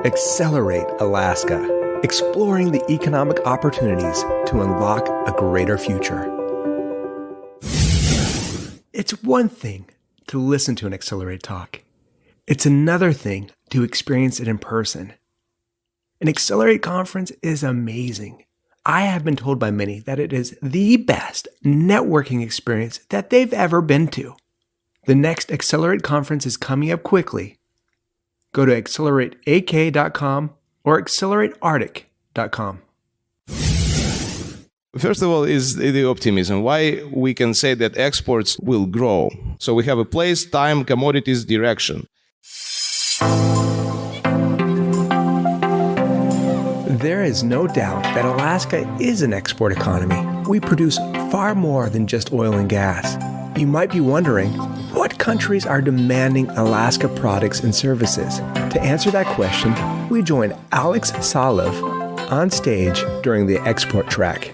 Accelerate Alaska, exploring the economic opportunities to unlock a greater future. It's one thing to listen to an Accelerate talk. It's another thing to experience it in person. An Accelerate conference is amazing. I have been told by many that it is the best networking experience that they've ever been to. The next Accelerate conference is coming up quickly. Go to accelerateak.com or acceleratearctic.com. First of all is the optimism. Why we can say that exports will grow. So we have a place, time, commodities, direction. There is no doubt that Alaska is an export economy. We produce far more than just oil and gas. You might be wondering, what countries are demanding Alaska products and services? To answer that question, we join Alex Salov on stage during the export track.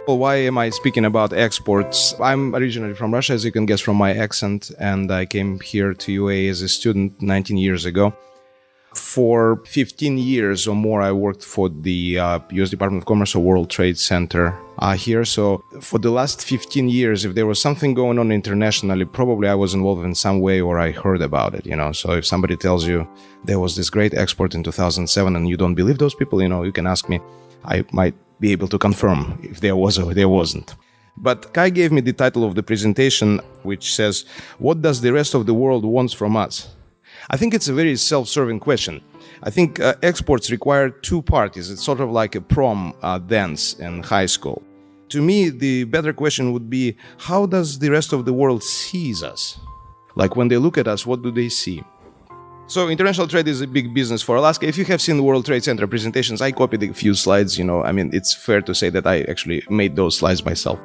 Well, why am I speaking about exports? I'm originally from Russia, as you can guess from my accent, and I came here to UAE as a student 19 years ago. For 15 years or more, I worked for the U.S. Department of Commerce or World Trade Center here. So for the last 15 years, if there was something going on internationally, probably I was involved in some way or I heard about it, So if somebody tells you there was this great export in 2007 and you don't believe those people, you can ask me. I might be able to confirm if there was or there wasn't. But Kai gave me the title of the presentation, which says, "What does the rest of the world want from us?" I think it's a very self-serving question. I think exports require two parties. It's sort of like a prom dance in high school. To me, the better question would be, how does the rest of the world sees us? Like when they look at us, what do they see? So international trade is a big business for Alaska. If you have seen World Trade Center presentations, I copied a few slides, it's fair to say that I actually made those slides myself.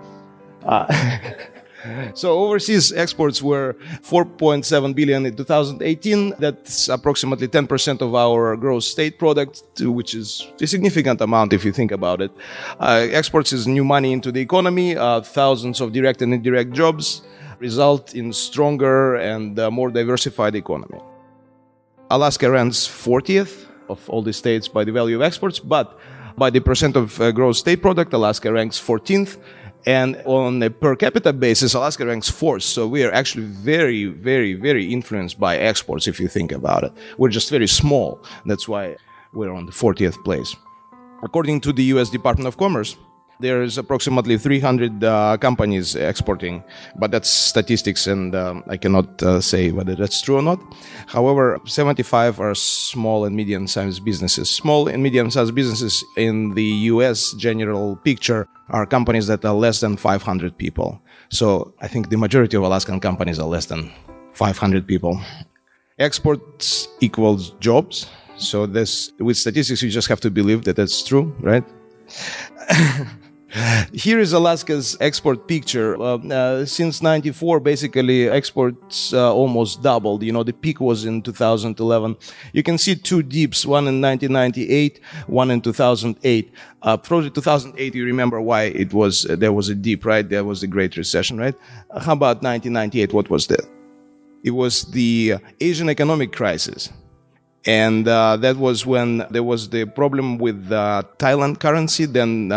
So overseas exports were 4.7 billion in 2018. That's approximately 10% of our gross state product, which is a significant amount if you think about it. Exports is new money into the economy. Thousands of direct and indirect jobs result in stronger and more diversified economy. Alaska ranks 40th of all the states by the value of exports, but by the percent of gross state product, Alaska ranks 14th. And on a per capita basis, Alaska ranks 4th. So we are actually very, very, very influenced by exports, if you think about it. We're just very small. That's why we're on the 40th place. According to the U.S. Department of Commerce, there is approximately 300 companies exporting, but that's statistics, and I cannot say whether that's true or not. However, 75 are small and medium-sized businesses. Small and medium-sized businesses in the U.S. general picture are companies that are less than 500 people. So I think the majority of Alaskan companies are less than 500 people. Exports equals jobs. So this, with statistics, you just have to believe that that's true, right? Here is Alaska's export picture. Since 94, basically, exports almost doubled. The peak was in 2011. You can see two dips, one in 1998, one in 2008. From 2008, you remember why there was a dip, right? There was the Great Recession, right? How about 1998? What was that? It was the Asian economic crisis. And that was when there was the problem with Thailand currency. Then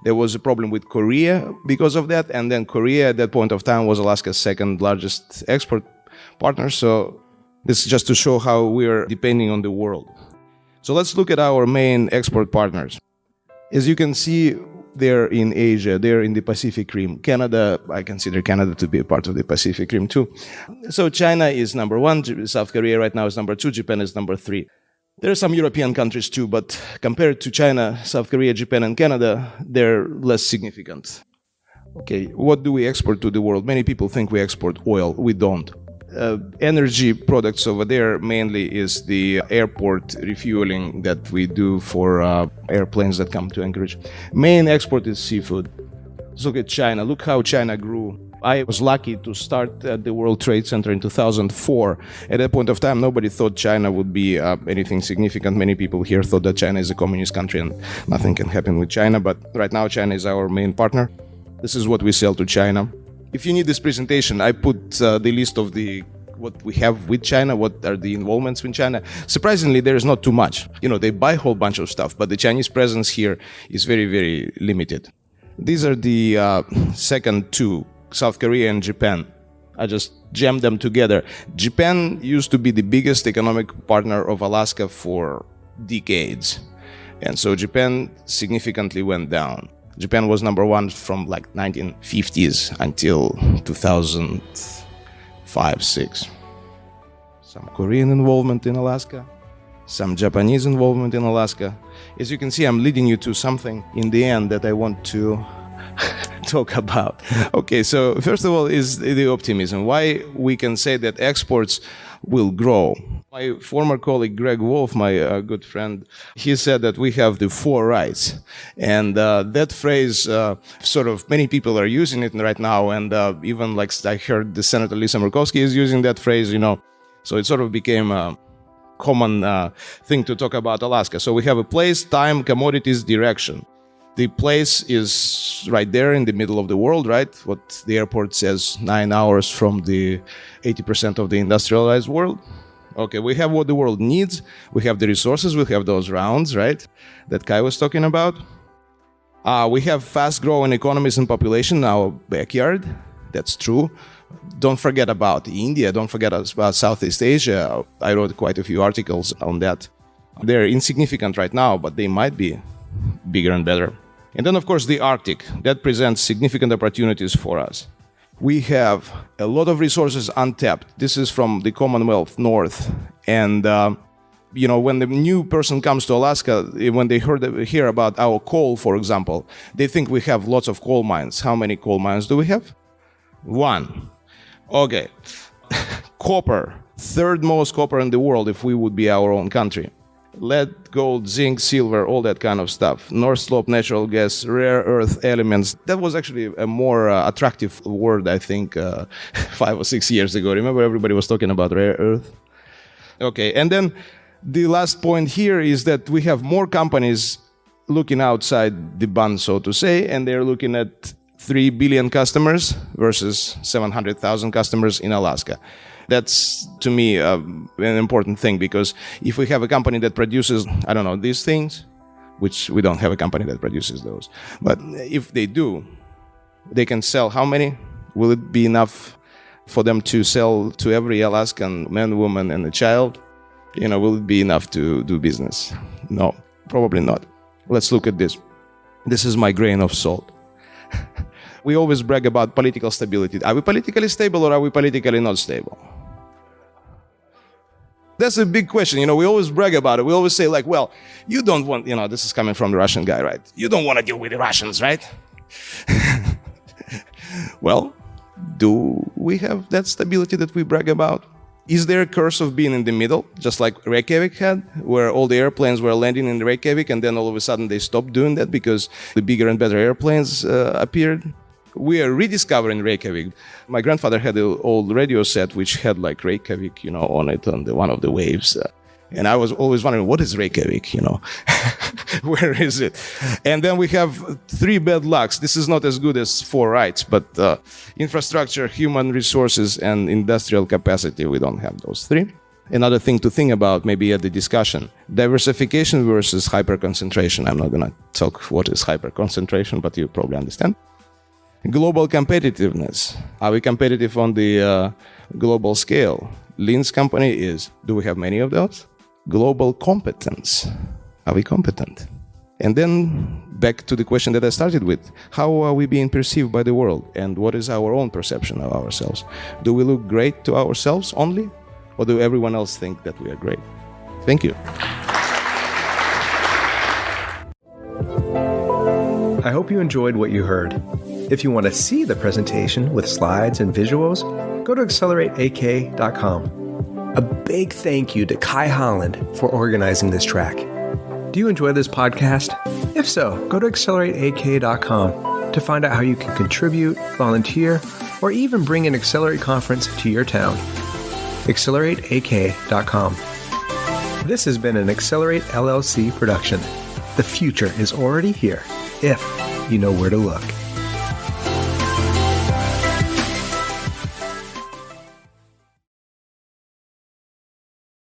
there was a problem with Korea because of that. And then Korea at that point of time was Alaska's second largest export partner. So this is just to show how we are depending on the world. So let's look at our main export partners. As you can see, they're in Asia, they're in the Pacific Rim. Canada, I consider Canada to be a part of the Pacific Rim too. So China is number one, South Korea right now is number two, Japan is number three. There are some European countries too, but compared to China, South Korea, Japan, and Canada, they're less significant. Okay, what do we export to the world? Many people think we export oil. We don't. Energy products over there mainly is the airport refueling that we do for airplanes that come to Anchorage. Main export is seafood. Let's look at China. Look how China grew. I was lucky to start at the World Trade Center in 2004. At that point of time, nobody thought China would be anything significant. Many people here thought that China is a communist country and nothing can happen with China. But right now, China is our main partner. This is what we sell to China. If you need this presentation, I put the list of what we have with China, what are the involvements with China. Surprisingly, there is not too much. They buy a whole bunch of stuff, but the Chinese presence here is very, very limited. These are the second two, South Korea and Japan. I just jammed them together. Japan used to be the biggest economic partner of Alaska for decades. And so Japan significantly went down. Japan was number one from 1950s until 2005-6. Some Korean involvement in Alaska, some Japanese involvement in Alaska. As you can see, I'm leading you to something in the end that I want to talk about. Okay, so first of all is the optimism. Why we can say that exports will grow. My former colleague Greg Wolf, my good friend, he said that we have the 4 rights. And that phrase, sort of many people are using it right now. And even I heard the Senator Lisa Murkowski is using that phrase, So it sort of became a common thing to talk about Alaska. So we have a place, time, commodities, direction. The place is right there in the middle of the world, right? What the airport says, 9 hours from the 80% of the industrialized world. Okay, we have what the world needs. We have the resources. We have those rounds, right? That Kai was talking about. We have fast-growing economies and population in our backyard. That's true. Don't forget about India. Don't forget about Southeast Asia. I wrote quite a few articles on that. They're insignificant right now, but they might be bigger and better. And then, of course, the Arctic. That presents significant opportunities for us. We have a lot of resources untapped. This is from the Commonwealth North. And, when the new person comes to Alaska, when they hear about our coal, for example, they think we have lots of coal mines. How many coal mines do we have? 1. Okay. Copper. 3rd most copper in the world if we would be our own country. Lead, gold, zinc, silver, all that kind of stuff. North Slope, natural gas, rare earth elements. That was actually a more attractive word, I think, 5 or 6 years ago. Remember everybody was talking about rare earth? Okay, and then the last point here is that we have more companies looking outside the bun, so to say, and they're looking at 3 billion customers versus 700,000 customers in Alaska. That's, to me, an important thing, because if we have a company that produces, these things, which we don't have a company that produces those, but if they do, they can sell how many? Will it be enough for them to sell to every Alaskan man, woman, and a child? Will it be enough to do business? No, probably not. Let's look at this. This is my grain of salt. We always brag about political stability. Are we politically stable or are we politically not stable? That's a big question. We always brag about it. We always say you don't want, this is coming from the Russian guy, right? You don't want to deal with the Russians, right? Well, do we have that stability that we brag about? Is there a curse of being in the middle, just like Reykjavik had, where all the airplanes were landing in Reykjavik and then all of a sudden they stopped doing that because the bigger and better airplanes appeared? We are rediscovering Reykjavik. My grandfather had an old radio set which had Reykjavik, on it, on one of the waves. And I was always wondering, what is Reykjavik, Where is it? And then we have 3 bad lucks. This is not as good as 4 rights, but infrastructure, human resources, and industrial capacity, we don't have those 3. Another thing to think about, maybe at the discussion, diversification versus hyper-concentration. I'm not going to talk what is hyper-concentration, but you probably understand. Global competitiveness. Are we competitive on the global scale? Lynn's company is. Do we have many of those? Global competence. Are we competent? And then back to the question that I started with. How are we being perceived by the world? And what is our own perception of ourselves? Do we look great to ourselves only? Or do everyone else think that we are great? Thank you. I hope you enjoyed what you heard. If you want to see the presentation with slides and visuals, go to accelerateak.com. A big thank you to Kai Holland for organizing this track. Do you enjoy this podcast? If so, go to accelerateak.com to find out how you can contribute, volunteer, or even bring an Accelerate conference to your town. accelerateak.com. This has been an Accelerate LLC production. The future is already here, if you know where to look.